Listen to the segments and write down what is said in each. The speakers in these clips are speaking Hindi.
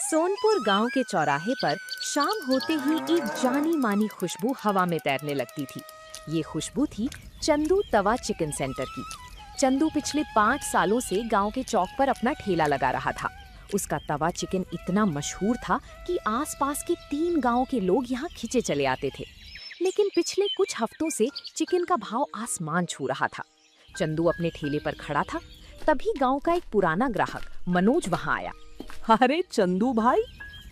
सोनपुर गांव के चौराहे पर शाम होते ही एक जानी मानी खुशबू हवा में तैरने लगती थी। ये खुशबू थी चंदू तवा चिकन सेंटर की। चंदू पिछले 5 सालों से गांव के चौक पर अपना ठेला लगा रहा था। उसका तवा चिकन इतना मशहूर था कि आसपास के 3 गांव के लोग यहाँ खिंचे चले आते थे। लेकिन पिछले कुछ हफ्तों से चिकन का भाव आसमान छू रहा था। चंदू अपने ठेले पर खड़ा था, तभी गांव का एक पुराना ग्राहक मनोज वहां आया। अरे चंदू भाई,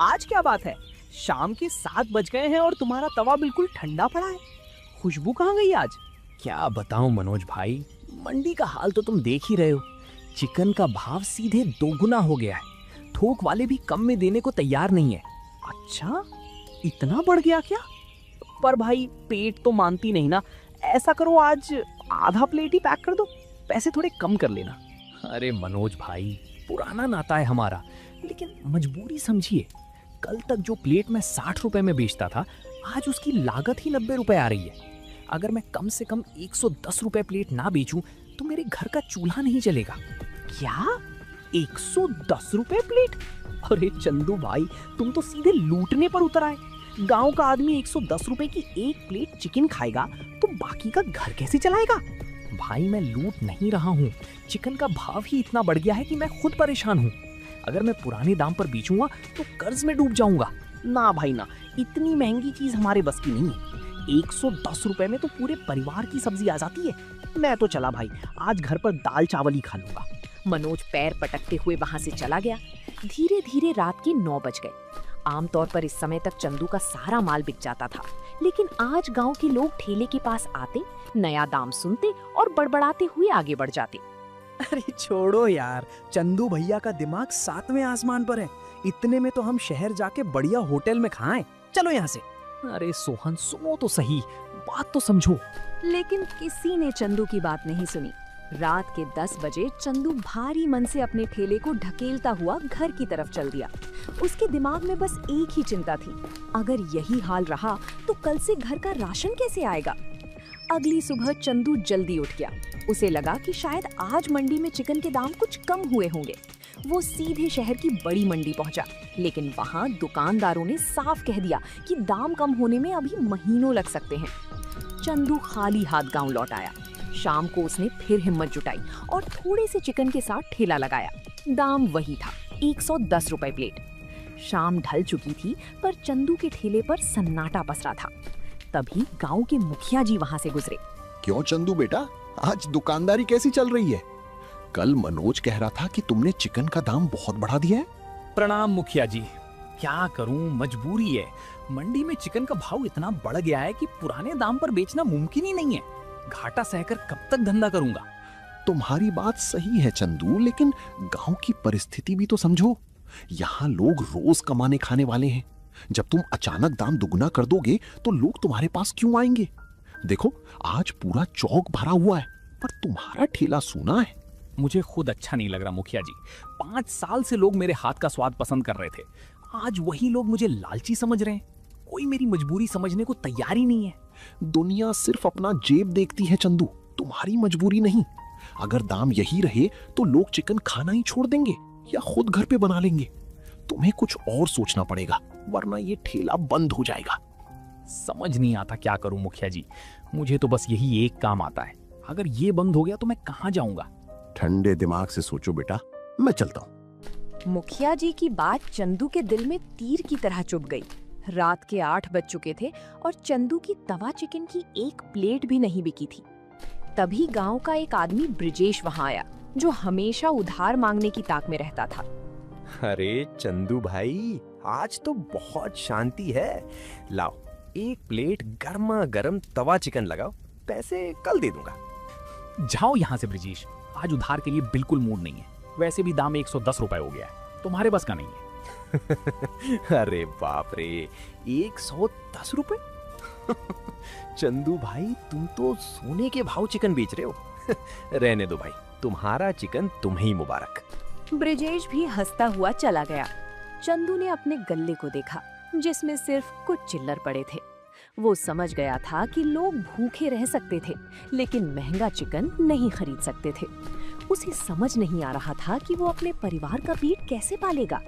आज क्या बात है? शाम के 7 बज गए हैं और तुम्हारा तवा बिल्कुल ठंडा पड़ा है। खुशबू कहाँ गई आज? क्या बताऊं मनोज भाई, मंडी का हाल तो तुम देख ही रहे हो। चिकन का भाव सीधे 2 गुना हो गया है। थोक वाले भी कम में देने को तैयार नहीं है। अच्छा, इतना बढ़ गया क्या? पर भाई पेट तो मानती नहीं ना। ऐसा करो, आज आधा प्लेट ही पैक कर दो, पैसे थोड़े कम कर लेना। अरे मनोज भाई, पुराना नाता है हमारा, लेकिन मजबूरी समझिए। कल तक जो प्लेट मैं 60 रुपए में बेचता था, आज उसकी लागत ही 90 रुपए आ रही है। अगर मैं कम से कम 110 रुपए प्लेट ना बेचूं तो मेरे घर का चूल्हा नहीं चलेगा। क्या 110 रुपए प्लेट? अरे चंदू भाई, तुम तो सीधे लूटने पर उतर आए। गांव का आदमी 110 रुपए की एक प्लेट चिकन खाएगा तो बाकी का घर कैसे चलाएगा? भाई मैं लूट नहीं रहा हूँ, चिकन का भाव ही इतना बढ़ गया है कि मैं खुद परेशान हूँ। अगर मैं पुराने दाम पर बेचूंगा तो कर्ज में डूब जाऊंगा। ना भाई ना, इतनी महंगी चीज हमारे बस की नहीं है। 110 रुपए में तो पूरे परिवार की सब्जी आ जाती है। मैं तो चला भाई, आज घर पर दाल चावल ही खा लूंगा। मनोज पैर पटकते हुए वहां से चला गया। धीरे धीरे रात के 9 बज गए। आमतौर पर इस समय तक चंदू का सारा माल बिक जाता था, लेकिन आज गांव के लोग ठेले के पास आते, नया दाम सुनते और बड़बड़ाते हुए आगे बढ़ जाते। अरे छोड़ो यार, चंदू भैया का दिमाग 7वें आसमान पर है। इतने में तो हम शहर जाके बढ़िया होटल में खाएं। चलो यहाँ से। अरे सोहन, सुनो तो सही, बात तो समझो। लेकिन किसी ने चंदू की बात नहीं सुनी। रात के 10 बजे चंदू भारी मन से अपने ठेले को ढकेलता हुआ घर की तरफ चल दिया। उसके दिमाग में बस एक ही चिंता थी, अगर यही हाल रहा तो कल से घर का राशन कैसे आएगा। अगली सुबह चंदू जल्दी उठ गया। उसे लगा कि शायद आज मंडी में चिकन के दाम कुछ कम हुए होंगे। वो सीधे शहर की बड़ी मंडी पहुंचा, लेकिन वहां दुकानदारों ने साफ कह दिया कि दाम कम होने में अभी महीनों लग सकते हैं। चंदू खाली हाथ गांव लौट आया। शाम को उसने फिर हिम्मत जुटाई और थोड़े से चिकन के साथ ठेला लगाया। दाम वही था, 110 रुपए प्लेट। शाम ढल चुकी थी, पर चंदू के ठेले पर सन्नाटा पसरा था। तभी गांव के मुखिया जी वहां से गुजरे। क्यों चंदू बेटा, आज दुकानदारी कैसी चल रही है? कल मनोज कह रहा था कि तुमने चिकन का दाम बहुत बढ़ा दिया है। प्रणाम मुखिया जी। क्या करूं, मजबूरी है। मंडी में चिकन का भाव इतना बढ़ गया है कि पुराने दाम पर बेचना मुमकिन ही नहीं है। घाटा सहकर कब तक धंधा करूंगा। तुम्हारी बात सही है चंदू, लेकिन गांव की परिस्थिति भी तो समझो। यहाँ लोग रोज कमाने खाने वाले हैं। जब तुम अचानक दाम दुगना कर दोगे तो लोग तुम्हारे पास क्यों आएंगे? देखो, आज पूरा चौक भरा हुआ है, पर तुम्हारा ठेला सूना है। मुझे खुद अच्छा नहीं लग रहा मुखिया जी। 5 साल से लोग मेरे हाथ का स्वाद पसंद कर रहे थे। आज वही लोग मुझे लालची समझ रहे हैं। कोई मेरी मजबूरी समझने को तैयार ही नहीं है। दुनिया सिर्फ अपना जेब देखती है चंदू, तुम्हारी मजबूरी नहीं। अगर दाम यही रहे तो लोग चिकन खाना ही छोड़ देंगे या खुद घर पे बना लेंगे। तुम्हें कुछ और सोचना पड़ेगा, वरना ये ठेला बंद हो जाएगा। समझ नहीं आता क्या करूं मुखिया जी। मुझे तो बस यही एक काम आता है। अगर ये बंद हो गया तो मैं कहां जाऊंगा? ठंडे दिमाग से सोचो बेटा, मैं चलता हूँ। मुखिया जी की बात चंदू के दिल में तीर की तरह चुभ गई। रात के 8 बज चुके थे और चंदू की तवा चिकन की एक प्लेट भी नहीं बिकी थी। तभी गांव का एक आदमी ब्रिजेश वहां आया, जो हमेशा उधार मांगने की ताक में रहता था। अरे चंदू भाई, आज तो बहुत शांति है। लाओ, एक प्लेट गर्मा गर्म तवा चिकन लगाओ, पैसे कल दे दूंगा। जाओ यहाँ से ब्रिजेश, आज उधार के लिए बिल्कुल मूड नहीं है। वैसे भी दाम 110 रुपए हो गया है, तुम्हारे बस का नहीं है। अरे बाप रे, 110 रुपए? चंदू भाई, तुम तो सोने के भाव चिकन बेच रहे हो। रहने दो भाई, तुम्हारा चिकन तुम्हें ही मुबारक। ब्रिजेश भी हंसता हुआ चला गया। चंदू ने अपने गल्ले को देखा, जिसमें सिर्फ कुछ चिल्लर पड़े थे। वो समझ गया था कि लोग भूखे रह सकते थे, लेकिन महंगा चिकन नहीं खरीद सकते थे। उसे समझ नहीं आ रहा था कि वो अपने परिवार का पेट कैसे पालेगा।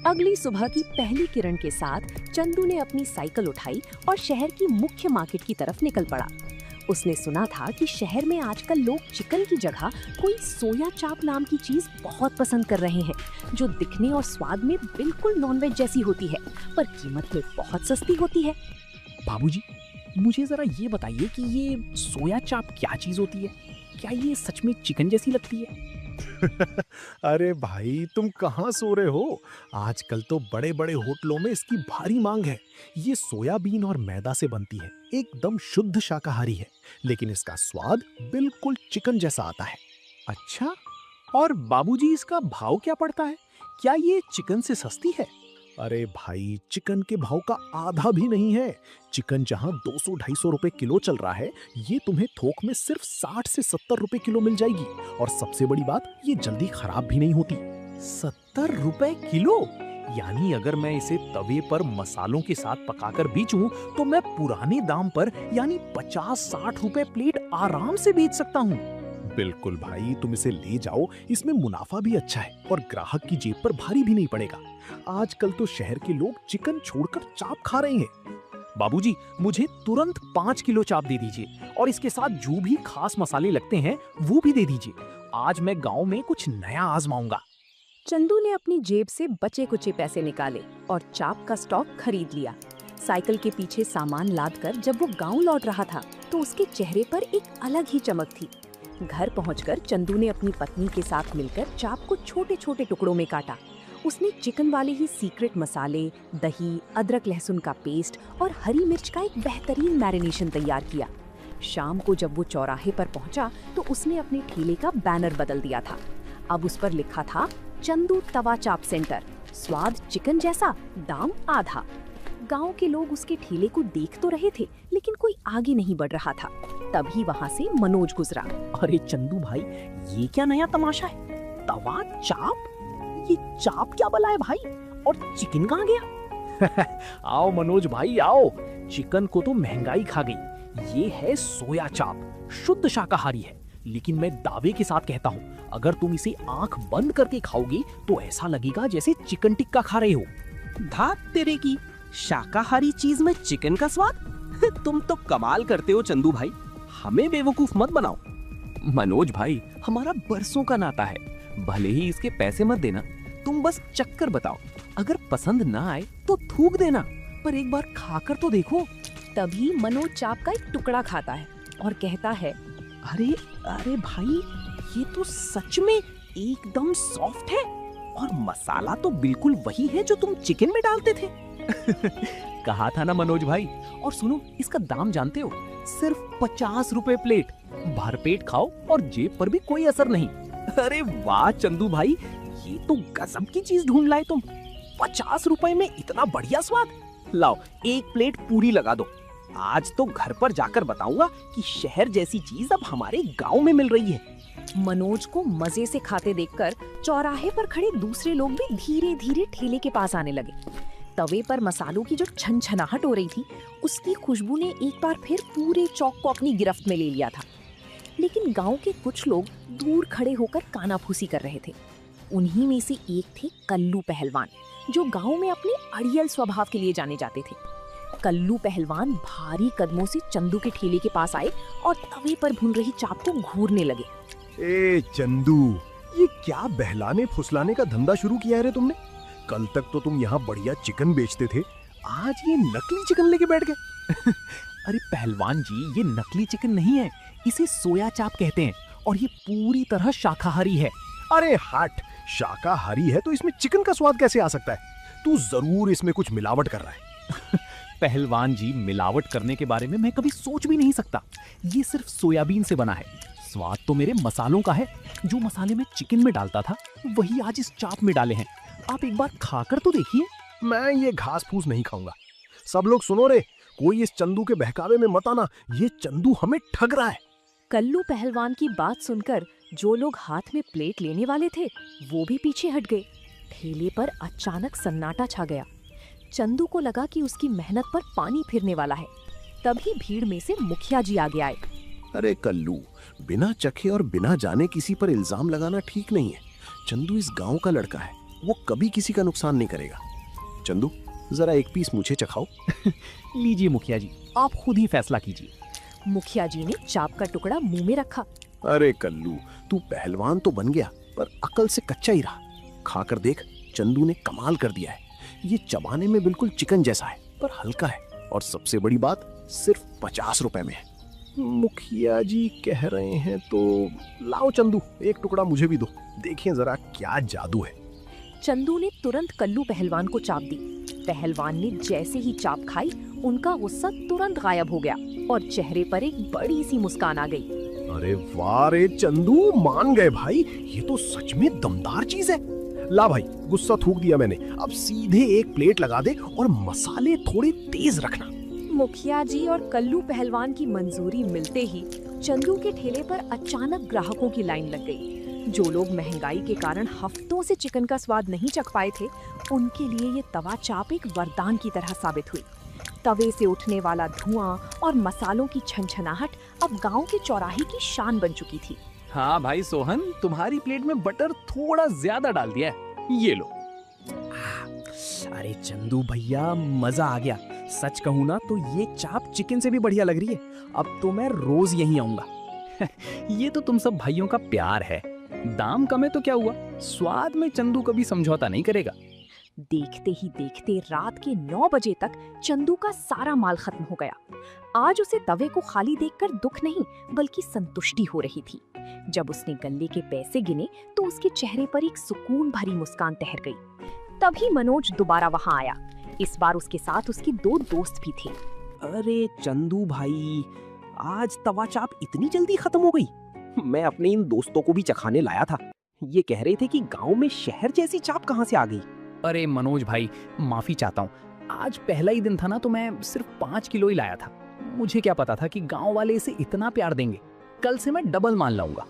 अगली सुबह की पहली किरण के साथ चंदू ने अपनी साइकिल उठाई और शहर की मुख्य मार्केट की तरफ निकल पड़ा। उसने सुना था कि शहर में आजकल लोग चिकन की जगह कोई सोया चाप नाम की चीज बहुत पसंद कर रहे हैं, जो दिखने और स्वाद में बिल्कुल नॉनवेज जैसी होती है, पर कीमत में बहुत सस्ती होती है। बाबूजी, मुझे जरा ये बताइए कि ये सोया चाप क्या चीज होती है? क्या ये सच में चिकन जैसी लगती है? अरे भाई, तुम कहाँ सो रहे हो? आजकल तो बड़े बड़े होटलों में इसकी भारी मांग है। ये सोयाबीन और मैदा से बनती है, एकदम शुद्ध शाकाहारी है, लेकिन इसका स्वाद बिल्कुल चिकन जैसा आता है। अच्छा, और बाबूजी इसका भाव क्या पड़ता है? क्या ये चिकन से सस्ती है? अरे भाई, चिकन के भाव का आधा भी नहीं है। चिकन जहाँ 200-250 रुपए किलो चल रहा है, ये तुम्हें थोक में सिर्फ 60 से 70 रुपए किलो मिल जाएगी। और सबसे बड़ी बात, ये जल्दी खराब भी नहीं होती। 70 रुपए किलो? यानी अगर मैं इसे तवे पर मसालों के साथ पकाकर बेचूं, तो मैं पुराने दाम पर यानी 50-60 रुपए प्लेट आराम से बेच सकता हूँ। बिल्कुल भाई, तुम इसे ले जाओ, इसमें मुनाफा भी अच्छा है और ग्राहक की जेब पर भारी भी नहीं पड़ेगा। आजकल तो शहर के लोग चिकन छोड़कर चाप खा रहे हैं। बाबूजी, मुझे तुरंत 5 किलो चाप दे दीजिए और इसके साथ जो भी खास मसाले लगते हैं वो भी दे दीजिए। आज मैं गांव में कुछ नया आजमाऊंगा। चंदू ने अपनी जेब से बचे कुचे पैसे निकाले और चाप का स्टॉक खरीद लिया। साइकिल के पीछे सामान लादकर जब वो गांव लौट रहा था, तो उसके चेहरे पर एक अलग ही चमक थी। घर पहुंचकर चंदू ने अपनी पत्नी के साथ मिलकर चाप को छोटे छोटे टुकड़ों में काटा। उसने चिकन वाले ही सीक्रेट मसाले, दही, अदरक लहसुन का पेस्ट और हरी मिर्च का एक बेहतरीन मैरिनेशन तैयार किया। शाम को जब वो चौराहे पर पहुंचा, तो उसने अपने ठेले का बैनर बदल दिया था। अब उस पर लिखा था, चंदू तवा चाप सेंटर, स्वाद चिकन जैसा, दाम आधा। गांव के लोग उसके ठेले को देख तो रहे थे, लेकिन कोई आगे नहीं बढ़ रहा था। तभी वहाँ से मनोज गुजरा। अरे चंदू भाई, ये क्या नया तमाशा है? तवा चाप? ये चाप क्या बला है भाई? और चिकन कहाँ गया? आओ मनोज भाई आओ, चिकन को तो महंगाई खा गई। ये है सोया चाप, शुद्ध शाकाहारी है, लेकिन मैं दावे के साथ कहता हूँ, अगर तुम इसे आंख बंद करके खाओगे तो ऐसा लगेगा जैसे चिकन टिक्का खा रहे हो। धात तेरे की, शाकाहारी चीज में चिकन का स्वाद? तुम तो कमाल करते हो चंदू भाई, हमें बेवकूफ मत बनाओ। मनोज भाई, हमारा बरसों का नाता है, भले ही इसके पैसे मत देना, तुम बस चक्कर बताओ, अगर पसंद ना आए तो थूक देना, पर एक बार खाकर तो देखो। तभी मनोज चाप का एक टुकड़ा खाता है और कहता है, अरे अरे भाई, ये तो सच में एकदम सॉफ्ट है और मसाला तो बिल्कुल वही है जो तुम चिकन में डालते थे। कहा था ना मनोज भाई। और सुनो, इसका दाम जानते हो? सिर्फ 50 रुपए प्लेट। भरपेट खाओ और जेब पर भी कोई असर नहीं। अरे वाह चंदू भाई, ये तो गजब की चीज ढूंढ लाए तुम। 50 रुपए में इतना बढ़िया स्वाद। लाओ, एक प्लेट पूरी लगा दो। आज तो घर पर जाकर बताऊंगा कि शहर जैसी चीज अब हमारे गांव में मिल रही है। मनोज को मजे से खाते देखकर चौराहे पर खड़े दूसरे लोग भी धीरे धीरे ठेले के पास आने लगे। तवे पर मसालों की जो छनछनाहट हो रही थी, उसकी खुशबू ने एक बार फिर पूरे चौक को अपनी गिरफ्त में ले लिया था। लेकिन गांव के कुछ लोग दूर खड़े होकर कानाफूसी कर रहे थे। उन्हीं में से एक थे कल्लू पहलवान, जो गांव में अपने अड़ियल स्वभाव के लिए जाने जाते थे। कल्लू पहलवान भारी कदमों से चंदू के ठेले के पास आए और तवे पर भून रही चाप को घूरने लगे। ए चंदू, ये क्या बहलाने फुसलाने का धंधा शुरू किया है रे तुमने? कल तक तो तुम यहाँ बढ़िया चिकन बेचते थे, आज ये नकली चिकन लेके बैठ गए। अरे पहलवान जी, ये नकली चिकन नहीं है, इसे सोया चाप कहते हैं और ये पूरी तरह शाकाहारी है। अरे हट, शाकाहारी है तो इसमें चिकन का स्वाद कैसे आ सकता है? तू जरूर इसमें कुछ मिलावट कर रहा है। पहलवान जी, मिलावट करने के बारे में मैं कभी सोच भी नहीं सकता। ये सिर्फ सोयाबीन से बना है। स्वाद तो मेरे मसालों का है। जो मसाले मैं चिकन में डालता था, वही आज इस चाप में डाले हैं। आप एक बार खाकर तो देखिए। मैं ये घास फूस नहीं खाऊंगा। सब लोग सुनो रे, कोई इस चंदू के बहकावे में मत आना, ये चंदू हमें ठग रहा है। कल्लू पहलवान की बात सुनकर जो लोग हाथ में प्लेट लेने वाले थे, वो भी पीछे हट गए। ठेले पर अचानक सन्नाटा छा गया। चंदू को लगा कि उसकी मेहनत पर पानी फिरने वाला है। तभी भीड़ में से मुखिया जी आगे आए। अरे कल्लू, बिना चखे और बिना जाने किसी पर इल्जाम लगाना ठीक नहीं है। चंदू इस गांव का लड़का है, वो कभी किसी का नुकसान नहीं करेगा। चंदू, जरा एक पीस मुझे चखाओ। लीजिए मुखिया जी, आप खुद ही फैसला कीजिए। मुखिया जी ने चाप का टुकड़ा मुंह में रखा। अरे कल्लू, तू पहलवान तो बन गया पर अकल से कच्चा ही रहा। खाकर देख, चंदू ने कमाल कर दिया है। ये चबाने में बिल्कुल चिकन जैसा है पर हल्का है, और सबसे बड़ी बात, सिर्फ 50 रुपए में है। मुखिया जी कह रहे हैं तो लाओ चंदू, एक टुकड़ा मुझे भी दो, देखें जरा क्या जादू है। चंदू ने तुरंत कल्लू पहलवान को चाप दी। पहलवान ने जैसे ही चाप खाई, उनका गुस्सा तुरंत गायब हो गया और चेहरे पर एक बड़ी सी मुस्कान आ गई। अरे वाह रे चंदू, मान गए भाई, ये तो सच में दमदार चीज है। ला भाई, गुस्सा थूक दिया मैंने, अब सीधे एक प्लेट लगा दे और मसाले थोड़े तेज रखना। मुखिया जी और कल्लू पहलवान की मंजूरी मिलते ही चंदू के ठेले पर अचानक ग्राहकों की लाइन लग गई। जो लोग महंगाई के कारण हफ्तों से चिकन का स्वाद नहीं चख पाए थे, उनके लिए ये तवा चाप एक वरदान की तरह साबित हुई। तवे से उठने वाला धुआं और मसालों की छनछनाहट अब गांव के चौराहे की शान बन चुकी थी। हाँ भाई सोहन, तुम्हारी प्लेट में बटर थोड़ा ज्यादा डाल दिया है, ये लो। अरे चंदू भैया, मजा आ गया। सच कहूँ ना तो ये चाप चिकन से भी बढ़िया लग रही है। अब तो मैं रोज यहीं आऊंगा। ये तो तुम सब भाइयों का प्यार है। दाम कम है तो क्या हुआ, स्वाद में चंदू कभी समझौता नहीं करेगा। देखते ही देखते रात के 9 बजे तक चंदू का सारा माल खत्म हो गया। आज उसे तवे को खाली देखकर दुख नहीं बल्कि संतुष्टि हो रही थी। जब उसने गल्ले के पैसे गिने तो उसके चेहरे पर एक सुकून भरी मुस्कान तहर गई। तभी मनोज दोबारा वहां आया। इस बार उसके साथ उसके 2 दोस्त भी थे। अरे चंदू भाई, आज तवा चाप इतनी जल्दी खत्म हो गई? मैं अपने इन दोस्तों को भी चखाने लाया था। ये कह रहे थे कि गांव में शहर जैसी चाप कहां से आ गई। अरे मनोज भाई, माफी चाहता हूँ, आज पहला ही दिन था ना, तो मैं सिर्फ 5 किलो ही लाया था। मुझे क्या पता था कि गांव वाले इसे इतना प्यार देंगे। कल से मैं डबल मान लाऊंगा।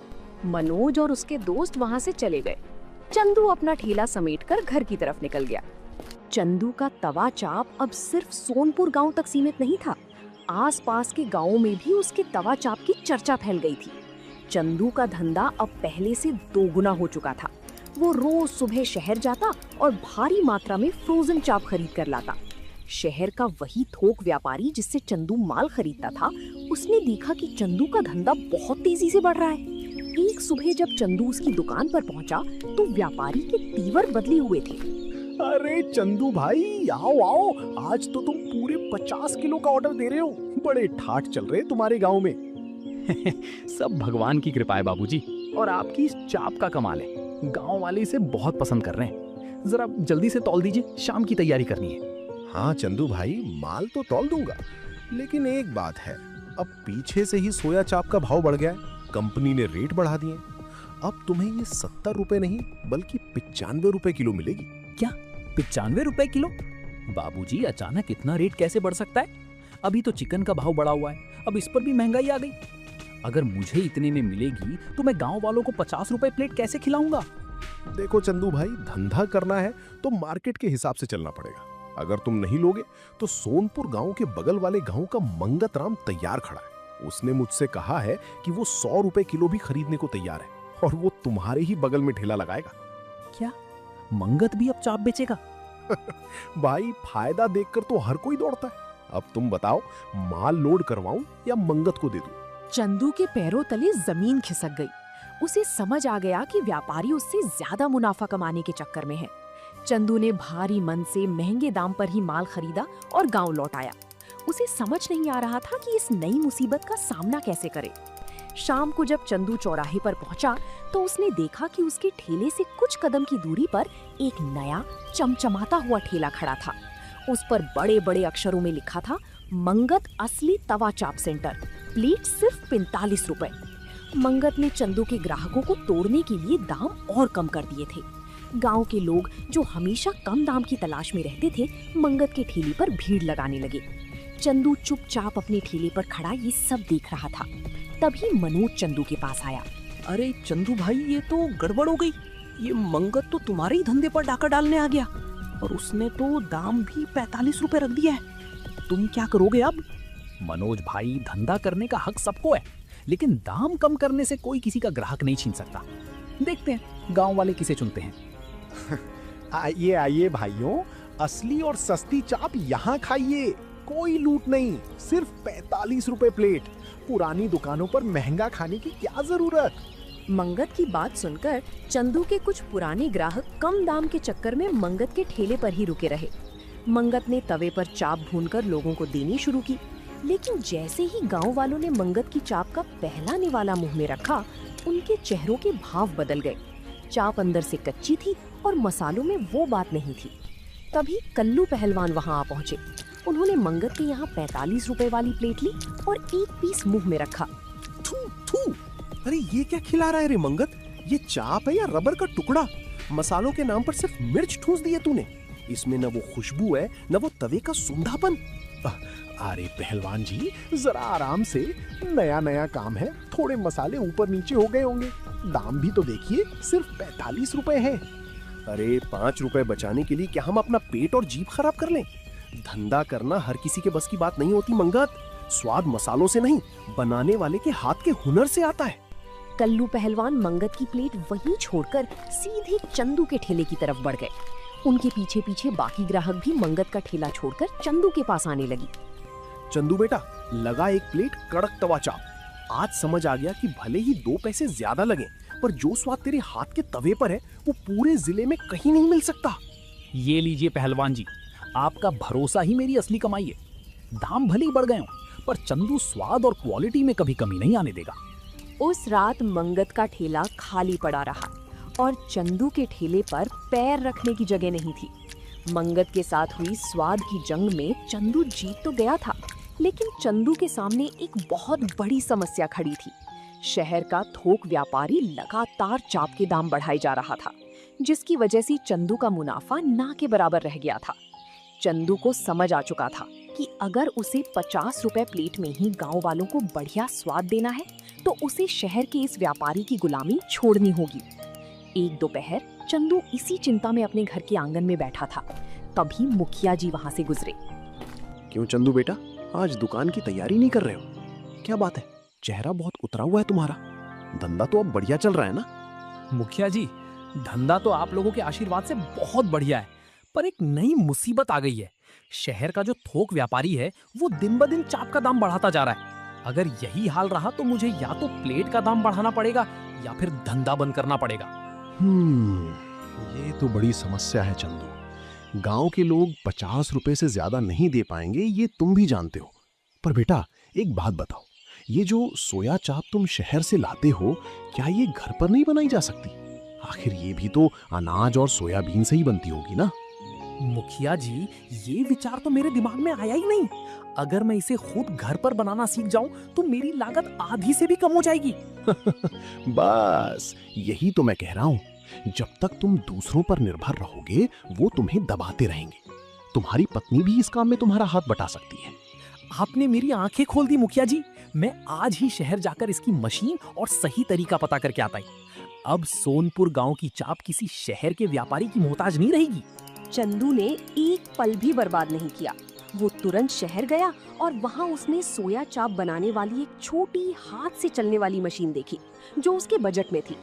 मनोज और उसके दोस्त वहां से चले गए। चंदू अपना ठेला समेटकर घर की तरफ निकल गया। चंदू का तवा चाप अब सिर्फ सोनपुर गांव तक सीमित नहीं था। आसपास के गांवों में भी उसके तवा चाप की चर्चा फैल गई थी। चंदू का धंधा अब पहले से दोगुना हो चुका था। वो रोज सुबह शहर जाता और भारी मात्रा में फ्रोजन चाप खरीद कर लाता। शहर का वही थोक व्यापारी जिससे चंदू माल खरीदता था, उसने देखा कि चंदू का धंधा बहुत तेजी से बढ़ रहा है। एक सुबह जब चंदू उसकी दुकान पर पहुंचा तो व्यापारी के तीवर बदले हुए थे। अरे चंदू भाई, आओ आओ, आज तो तुम पूरे 50 किलो का ऑर्डर दे रहे हो। बड़े ठाठ चल रहे तुम्हारे गांव में। सब भगवान की कृपा है बाबूजी, और आपकी इस चाप का कमाल है। गांव वाले इसे बहुत पसंद कर रहे हैं। जरा जल्दी से तौल दीजिए, शाम की तैयारी करनी है। हाँ चंदू भाई, माल तो तौल दूंगा, लेकिन एक बात है, अब पीछे से ही सोया चाप का भाव बढ़ गया है। कंपनी ने रेट बढ़ा दिए। अब तुम्हें ये 70 रुपए नहीं बल्कि 95 रुपए किलो मिलेगी। क्या 95 रुपए किलो? बाबूजी, अचानक इतना रेट कैसे बढ़ सकता है? अभी तो चिकन का भाव बढ़ा हुआ है, अब इस पर भी महंगाई आ गई। अगर मुझे इतने में मिलेगी तो मैं गांव वालों को 50 रुपए प्लेट कैसे खिलाऊंगा? देखो चंदू भाई, धंधा करना है तो मार्केट के हिसाब से चलना पड़ेगा। अगर तुम नहीं लोगे तो सोनपुर गांव के बगल वाले गांव का मंगत राम तैयार खड़ा है। उसने मुझसे कहा है कि वो 100 रुपए किलो भी खरीदने को तैयार है, और वो तुम्हारे ही बगल में ठेला लगाएगा। क्या मंगत भी अब चाप बेचेगा? भाई, फायदा देखकर तो हर कोई दौड़ता है। अब तुम बताओ, माल लोड करवाऊं या मंगत को दे दूं? चंदू के पैरों तले जमीन खिसक गई। उसे समझ आ गया कि व्यापारी उससे ज्यादा मुनाफा कमाने के चक्कर में है। चंदू ने भारी मन से महंगे दाम पर ही माल खरीदा और गांव लौट आया। उसे समझ नहीं आ रहा था कि इस नई मुसीबत का सामना कैसे करे। शाम को जब चंदू चौराहे पर पहुंचा तो उसने देखा कि उसके ठेले से कुछ कदम की दूरी पर एक नया चमचमाता हुआ ठेला खड़ा था। उस पर बड़े बड़े अक्षरों में लिखा था, मंगत असली तवा चाप सेंटर, प्लेट सिर्फ 45 रुपए। मंगत ने चंदू के ग्राहकों को तोड़ने के लिए दाम और कम कर दिए थे। गांव के लोग जो हमेशा कम दाम की तलाश में रहते थे, मंगत के ठेले पर भीड़ लगाने लगे। चंदू चुपचाप अपने ठेले पर खड़ा ये सब देख रहा था। तभी मनोज चंदू के पास आया। अरे चंदू भाई, ये तो गड़बड़ हो गई। ये मंगत तो तुम्हारे ही धंधे पर डाका डालने आ गया, और उसने तो दाम भी 45 रुपए रख दिया है। तुम क्या करोगे अब? मनोज भाई, धंधा करने का हक सबको है, लेकिन दाम कम करने से कोई किसी का ग्राहक नहीं छीन सकता। देखते हैं गांव वाले किसे चुनते हैं। आइए आइए भाइयों, असली और सस्ती चाप यहाँ खाइए। कोई लूट नहीं, सिर्फ 45 रुपए प्लेट। पुरानी दुकानों पर महंगा खाने की क्या जरूरत। मंगत की बात सुनकर चंदू के कुछ पुराने ग्राहक कम दाम के चक्कर में मंगत के ठेले पर ही रुके रहे। मंगत ने तवे पर चाप भूनकर लोगों को देनी शुरू की, लेकिन जैसे ही गांव वालों ने मंगत की चाप का पहला निवाला मुंह में रखा, उनके चेहरों के भाव बदल गए। चाप अंदर से कच्ची थी और मसालों में वो बात नहीं थी। तभी कल्लू पहलवान वहां आ पहुंचे। उन्होंने मंगत के यहाँ 45 रुपए वाली प्लेट ली और एक पीस मुंह में रखा। थू थू, अरे ये क्या खिला रहा है रे मंगत? ये चाप है या रबर का टुकड़ा? मसालों के नाम पर सिर्फ मिर्च ठूस दी है तूने। इसमें न वो खुशबू है न वो तवे का सूंधापन। अरे पहलवान जी, जरा आराम से, नया नया काम है, थोड़े मसाले ऊपर नीचे हो गए होंगे। दाम भी तो देखिए, सिर्फ 45 रुपए है। अरे 5 रुपए बचाने के लिए क्या हम अपना पेट और जीभ खराब कर लें? धंधा करना हर किसी के बस की बात नहीं होती मंगत। स्वाद मसालों से नहीं, बनाने वाले के हाथ के हुनर से आता है। कल्लू पहलवान मंगत की प्लेट वहीं छोड़कर सीधे चंदू के ठेले की तरफ बढ़ गए। उनके पीछे पीछे बाकी ग्राहक भी मंगत का ठेला छोड़कर चंदू के पास आने लगी। चंदू बेटा, लगा एक प्लेट कड़क तवा चाप। आज समझ आ गया कि भले ही 2 पैसे ज्यादा लगे, पर जो स्वाद तेरे हाथ के तवे पर है वो पूरे जिले में कहीं नहीं मिल सकता। ये लीजिए पहलवान जी, आपका भरोसा ही मेरी असली कमाई है। दाम भले ही बढ़ गए हों, पर चंदू स्वाद और क्वालिटी में कभी कमी नहीं आने देगा। उस रात मंगत का ठेला खाली पड़ा रहा और चंदू के ठेले पर पैर रखने की जगह नहीं थी। मंगत के साथ हुई स्वाद की जंग में चंदू जीत तो गया था, लेकिन चंदू के सामने एक बहुत बड़ी समस्या खड़ी थी। शहर का थोक व्यापारी लगातार चाप के दाम बढ़ाए जा रहा था, जिसकी वजह से चंदू का मुनाफा ना के बराबर रह गया था। चंदू को समझ आ चुका था कि अगर उसे 50 रुपए प्लेट में ही गांव वालों को बढ़िया स्वाद देना है, तो उसे शहर के इस व्यापारी की गुलामी छोड़नी होगी। एक दोपहर चंदू इसी चिंता में अपने घर के आंगन में बैठा था। तभी मुखिया जी वहां से गुजरे। क्यों चंदू बेटा, आज दुकान की तैयारी नहीं कर रहे हो? क्या बात है, चेहरा बहुत उतरा हुआ है तुम्हारा। धंधा तो अब बढ़िया चल रहा है ना? मुखिया जी, धंधा तो आप लोगों के आशीर्वाद से बहुत बढ़िया है, पर एक नई मुसीबत आ गई है। शहर का जो थोक व्यापारी है वो दिन ब दिन चाप का दाम बढ़ाता जा रहा है। अगर यही हाल रहा तो मुझे या तो प्लेट का दाम बढ़ाना पड़ेगा या फिर धंधा बंद करना पड़ेगा। ये तो बड़ी समस्या है चंदू। गांव के लोग 50 रुपए से ज्यादा नहीं दे पाएंगे, ये तुम भी जानते हो। पर बेटा एक बात बताओ, ये जो सोया चाप तुम शहर से लाते हो, क्या ये घर पर नहीं बनाई जा सकती? आखिर ये भी तो अनाज और सोयाबीन से ही बनती होगी ना? मुखिया जी, ये विचार तो मेरे दिमाग में आया ही नहीं। अगर मैं इसे खुद घर पर बनाना सीख जाऊं तो मेरी लागत आधी से भी कम हो जाएगी। बस यही तो मैं कह रहा हूं। जब तक तुम दूसरों पर निर्भर रहोगे, वो तुम्हें दबाते रहेंगे। तुम्हारी पत्नी भी इस काम में तुम्हारा हाथ बटा सकती है। आपने मेरी आंखें खोल दी मुखिया जी। मैं आज ही शहर जाकर इसकी मशीन और सही तरीका पता करके आता हूं। अब सोनपुर गांव की चाप किसी शहर के व्यापारी की मोहताज नहीं रहेगी। चंदू ने एक पल भी बर्बाद नहीं किया। वो तुरंत शहर गया और वहाँ उसने सोया चाप बनाने वाली एक छोटी हाथ से चलने वाली मशीन देखी, जो उसके बजट में थी।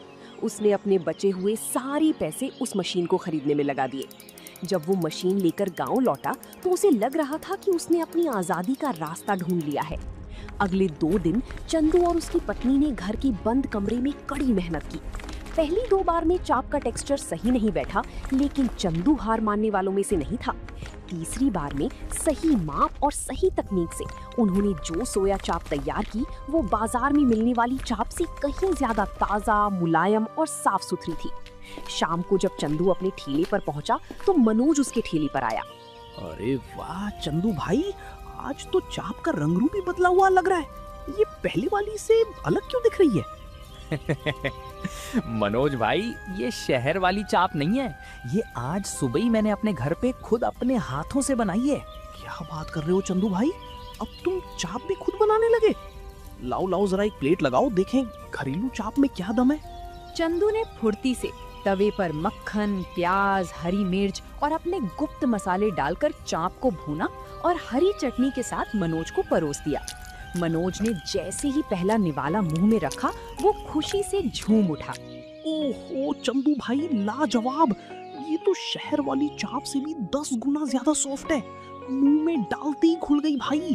उसने अपने बचे हुए सारे पैसे उस मशीन को खरीदने में लगा दिए। जब वो मशीन लेकर गांव लौटा तो उसे लग रहा था कि उसने अपनी आजादी का रास्ता ढूंढ लिया है। अगले 2 दिन चंदू और उसकी पत्नी ने घर के बंद कमरे में कड़ी मेहनत की। पहली 2 बार में चाप का टेक्सचर सही नहीं बैठा, लेकिन चंदू हार मानने वालों में से नहीं था। तीसरी बार में सही माप और सही तकनीक से उन्होंने जो सोया चाप तैयार की, वो बाजार में मिलने वाली चाप से कहीं ज्यादा ताजा, मुलायम और साफ सुथरी थी। शाम को जब चंदू अपने ठेले पर पहुंचा तो मनोज उसके ठेले पर आया। अरे वाह चंदू भाई, आज तो चाप का रंग रूप ही बदला हुआ लग रहा है। ये पहले वाली से अलग क्यों दिख रही है? मनोज भाई, ये शहर वाली चाप नहीं है। ये आज सुबह ही मैंने अपने घर पे खुद अपने हाथों से बनाई है। क्या बात कर रहे हो चंदू भाई, अब तुम चाप भी खुद बनाने लगे? लाओ लाओ जरा एक प्लेट लगाओ, देखें घरेलू चाप में क्या दम है। चंदू ने फुर्ती से तवे पर मक्खन, प्याज, हरी मिर्च और अपने गुप्त मसाले डालकर चाप को भूना और हरी चटनी के साथ मनोज को परोस दिया। मनोज ने जैसे ही पहला निवाला मुंह में रखा, वो खुशी से झूम उठा। ओहो चंदू भाई, लाजवाब! ये तो शहर वाली चाप से भी 10 गुना ज्यादा सॉफ्ट है। मुंह में डालते ही खुल गई भाई।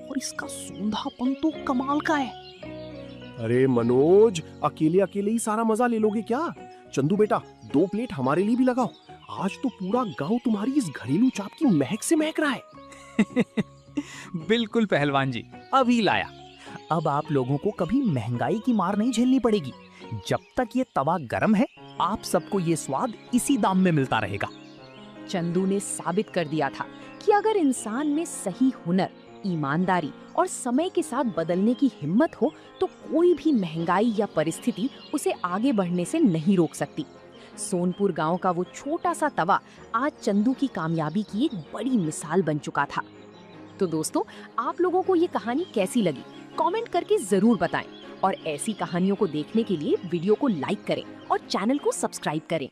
और इसका सूंधापन तो कमाल का है। अरे मनोज, अकेले अकेले ही सारा मजा ले लोगे क्या? चंदू बेटा, 2 प्लेट हमारे लिए भी लगाओ। आज तो पूरा गांव तुम्हारी इस घरेलू चाप की महक से महक रहा है। बिल्कुल पहलवान जी, अभी लाया। अब आप लोगों को कभी महंगाई की मार नहीं झेलनी पड़ेगी। जब तक ये तवा गर्म है, आप सबको ये स्वाद इसी दाम में मिलता रहेगा। चंदू ने साबित कर दिया था कि अगर इंसान में सही हुनर, ईमानदारी और समय के साथ बदलने की हिम्मत हो तो कोई भी महंगाई या परिस्थिति उसे आगे बढ़ने से नहीं रोक सकती। सोनपुर गांव का वो छोटा सा तवा आज चंदू की कामयाबी की एक बड़ी मिसाल बन चुका था। तो दोस्तों, आप लोगों को ये कहानी कैसी लगी? कमेंट करके जरूर बताएं और ऐसी कहानियों को देखने के लिए वीडियो को लाइक करें और चैनल को सब्सक्राइब करें।